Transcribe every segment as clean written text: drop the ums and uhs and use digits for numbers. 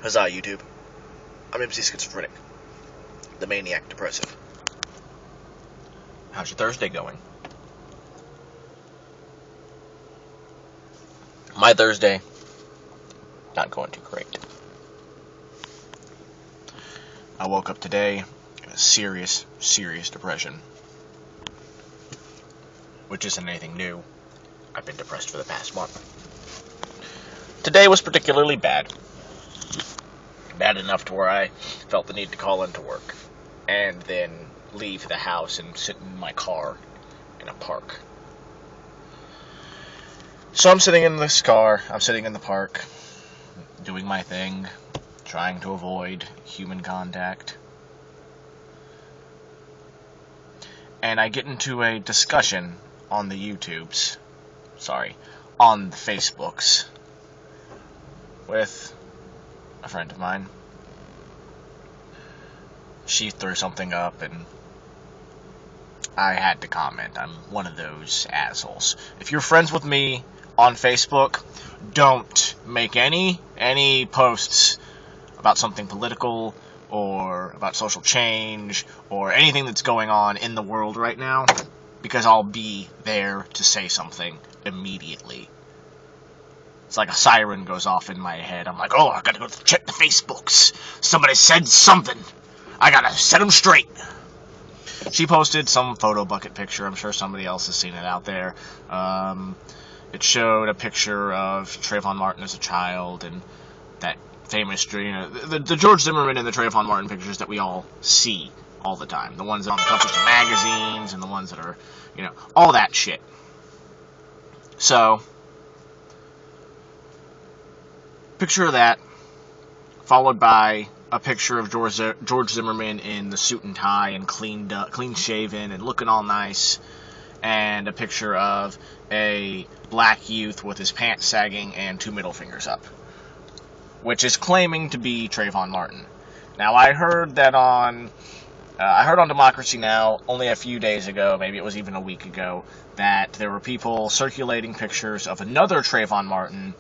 Huzzah, YouTube. I'm MC Schizophrenic, the Maniac Depressive. How's your Thursday going? My Thursday, not going too great. I woke up today in a serious depression. Which isn't anything new. I've been depressed for the past month. Today was particularly bad. Bad enough to where I felt the need to call into work. And then leave the house and sit in my car in a park. So I'm sitting in this car, I'm sitting in the park, doing my thing, trying to avoid human contact. And I get into a discussion on the YouTubes, on the Facebooks, with a friend of mine. She threw something up and I had to comment. I'm one of those assholes. If you're friends with me on Facebook, don't make any posts about something political or about social change or anything that's going on in the world right now, because I'll be there to say something immediately. It's like a siren goes off in my head. I'm like, oh, I gotta go check the Facebooks. Somebody said something. I gotta set them straight. She posted some photo bucket picture. I'm sure somebody else has seen it out there. It showed a picture of Trayvon Martin as a child and that famous, the George Zimmerman and the Trayvon Martin pictures that we all see all the time. The ones on the covers of magazines and the ones that are, all that shit. So, picture of that, followed by a picture of George Zimmerman in the suit and tie and clean shaven and looking all nice, and a picture of a black youth with his pants sagging and two middle fingers up, which is claiming to be Trayvon Martin. Now, I heard that on Democracy Now! Only a few days ago, maybe it was even a week ago, that there were people circulating pictures of another Trayvon Martin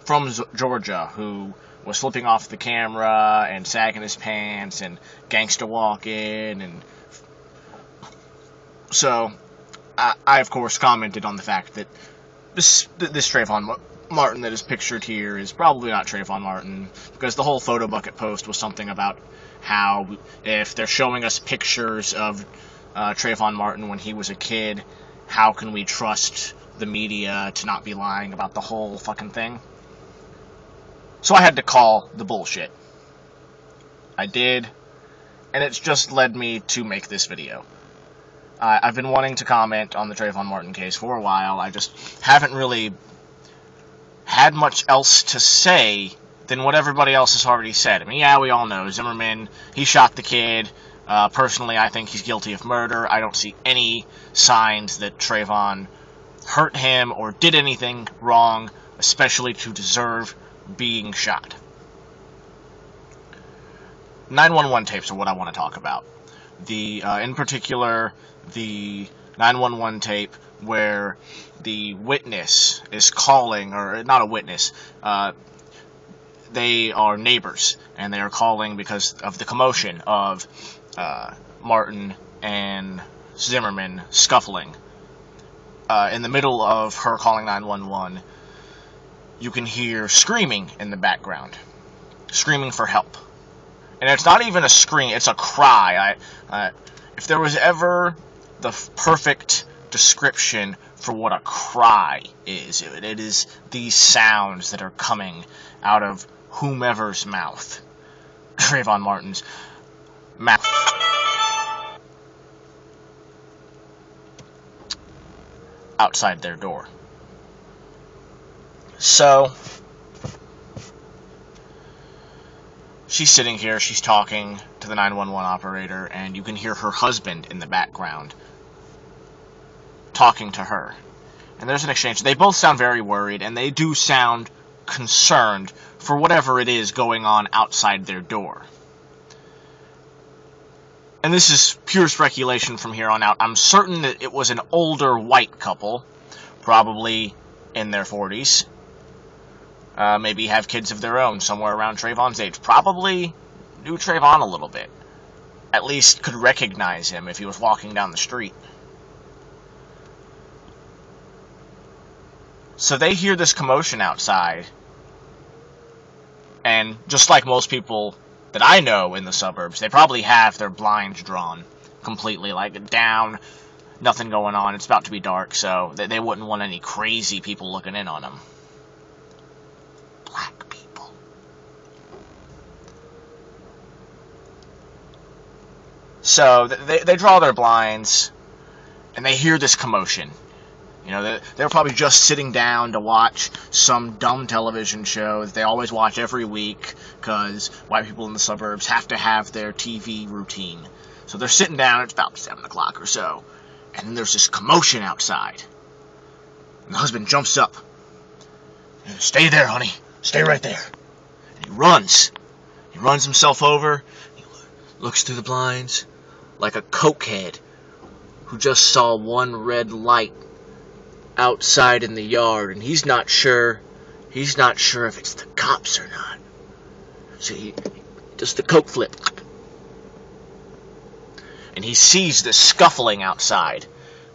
from Georgia who was flipping off the camera and sagging his pants and gangsta walking, and so I of course commented on the fact that this Trayvon Martin that is pictured here is probably not Trayvon Martin, because the whole photo bucket post was something about how if they're showing us pictures of Trayvon Martin when he was a kid, how can we trust the media to not be lying about the whole fucking thing? So I had to call the bullshit. I did, and it's just led me to make this video. I've been wanting to comment on the Trayvon Martin case for a while. I just haven't really had much else to say than what everybody else has already said. I mean, yeah, we all know Zimmerman, he shot the kid. Personally, I think he's guilty of murder. I don't see any signs that Trayvon hurt him or did anything wrong, especially to deserve being shot. 911 tapes are what I want to talk about. In particular, the 911 tape where the witness is calling, or not a witness, they are neighbors, and they are calling because of the commotion of Martin and Zimmerman scuffling. In the middle of her calling 911, you can hear screaming in the background. Screaming for help. And it's not even a scream, it's a cry. If there was ever the perfect description for what a cry is, it is these sounds that are coming out of whomever's mouth. Trayvon Martin's mouth. Outside their door. So, she's sitting here, she's talking to the 911 operator, and you can hear her husband in the background talking to her. And there's an exchange. They both sound very worried, and they do sound concerned for whatever it is going on outside their door. And this is pure speculation from here on out. I'm certain that it was an older white couple, probably in their 40s, maybe have kids of their own somewhere around Trayvon's age. Probably knew Trayvon a little bit. At least could recognize him if he was walking down the street. So they hear this commotion outside, and just like most people that I know in the suburbs, they probably have their blinds drawn completely, like down, nothing going on, it's about to be dark, so they wouldn't want any crazy people looking in on them. Black people. So they draw their blinds, and they hear this commotion. You know, they're probably just sitting down to watch some dumb television show that they always watch every week, because white people in the suburbs have to have their TV routine. So they're sitting down, it's about 7 o'clock or so, and then there's this commotion outside. And the husband jumps up. "Stay there, honey. Stay right there." And he runs. He runs himself over. He looks through the blinds like a cokehead who just saw one red light outside in the yard, and he's not sure if it's the cops or not. So he does the coke flip, and he sees this scuffling outside.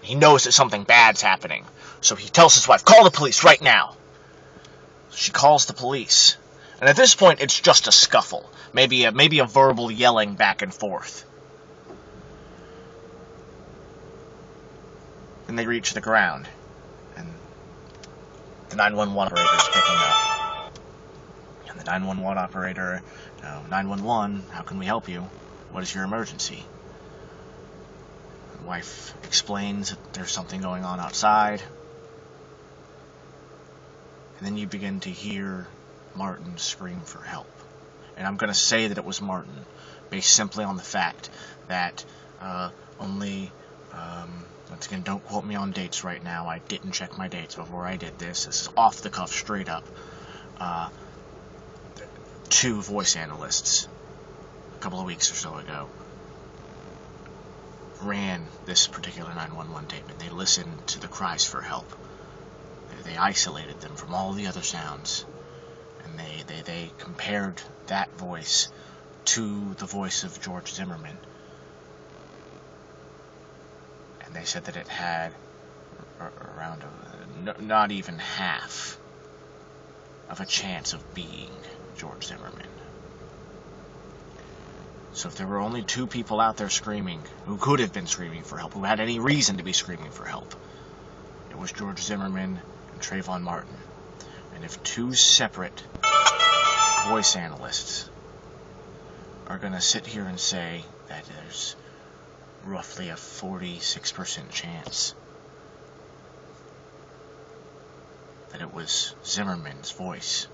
He knows that something bad's happening, so he tells his wife, "Call the police right now." She calls the police, and at this point it's just a scuffle, maybe a verbal yelling back and forth. And they reach the ground, and the 911 operator is picking up. And the 911 operator, 911, how can we help you? What is your emergency? The wife explains that there's something going on outside. And then you begin to hear Martin scream for help. And I'm going to say that it was Martin, based simply on the fact that once again, don't quote me on dates right now. I didn't check my dates before I did this. This is off the cuff, straight up. 2 voice analysts, a couple of weeks or so ago, ran this particular 911 tape, and they listened to the cries for help. They isolated them from all the other sounds, and they compared that voice to the voice of George Zimmerman. And they said that it had around not even half of a chance of being George Zimmerman. So if there were only 2 people out there screaming, who could have been screaming for help, who had any reason to be screaming for help, it was George Zimmerman and Trayvon Martin. And if 2 separate voice analysts are going to sit here and say that there's roughly a 46% chance that it was Zimmerman's voice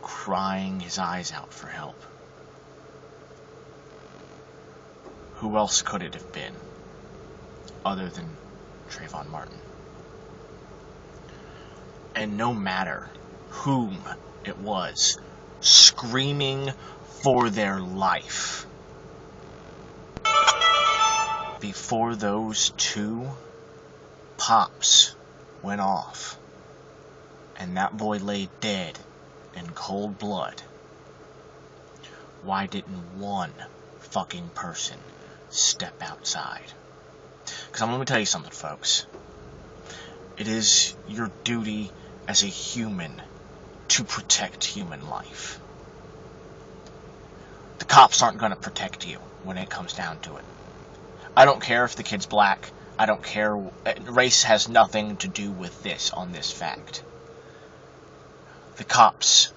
crying his eyes out for help, who else could it have been other than Trayvon Martin? And no matter whom it was screaming for their life, before those 2 pops went off and that boy lay dead in cold blood, why didn't one fucking person step outside? Because let me tell you something, folks. It is your duty as a human to protect human life. The cops aren't going to protect you when it comes down to it. I don't care if the kid's black. I don't care. Race has nothing to do with this on this fact. The cops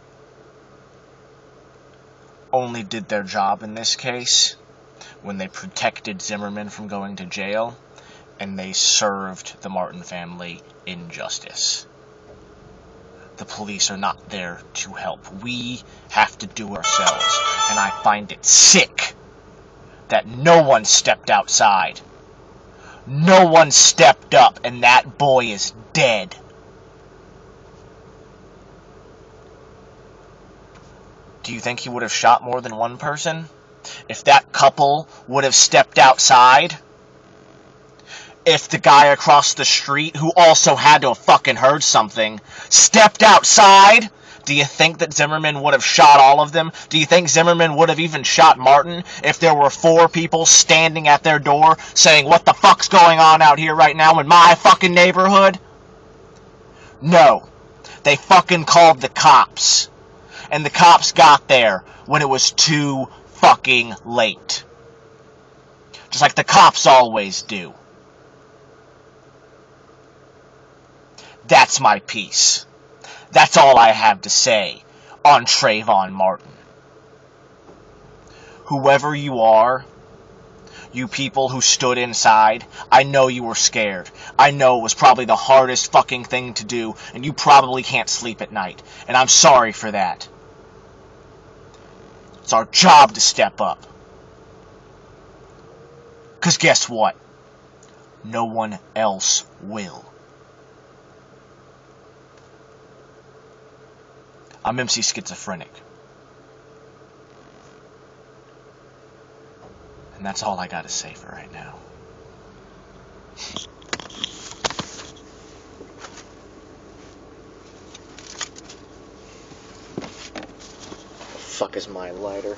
only did their job in this case when they protected Zimmerman from going to jail, and they served the Martin family injustice. The police are not there to help. We have to do it ourselves, and I find it sick that no one stepped outside. No one stepped up, and that boy is dead. Do you think he would have shot more than one person? If that couple would have stepped outside? If the guy across the street, who also had to have fucking heard something, stepped outside Do you think that Zimmerman would have shot all of them? Do you think Zimmerman would have even shot Martin if there were 4 people standing at their door saying, what the fuck's going on out here right now in my fucking neighborhood? No. They fucking called the cops. And the cops got there when it was too fucking late. Just like the cops always do. That's my piece. That's all I have to say on Trayvon Martin. Whoever you are, you people who stood inside, I know you were scared. I know it was probably the hardest fucking thing to do, and you probably can't sleep at night. And I'm sorry for that. It's our job to step up. Because guess what? No one else will. I'm MC Schizophrenic. And that's all I gotta say for right now. Fuck is my lighter?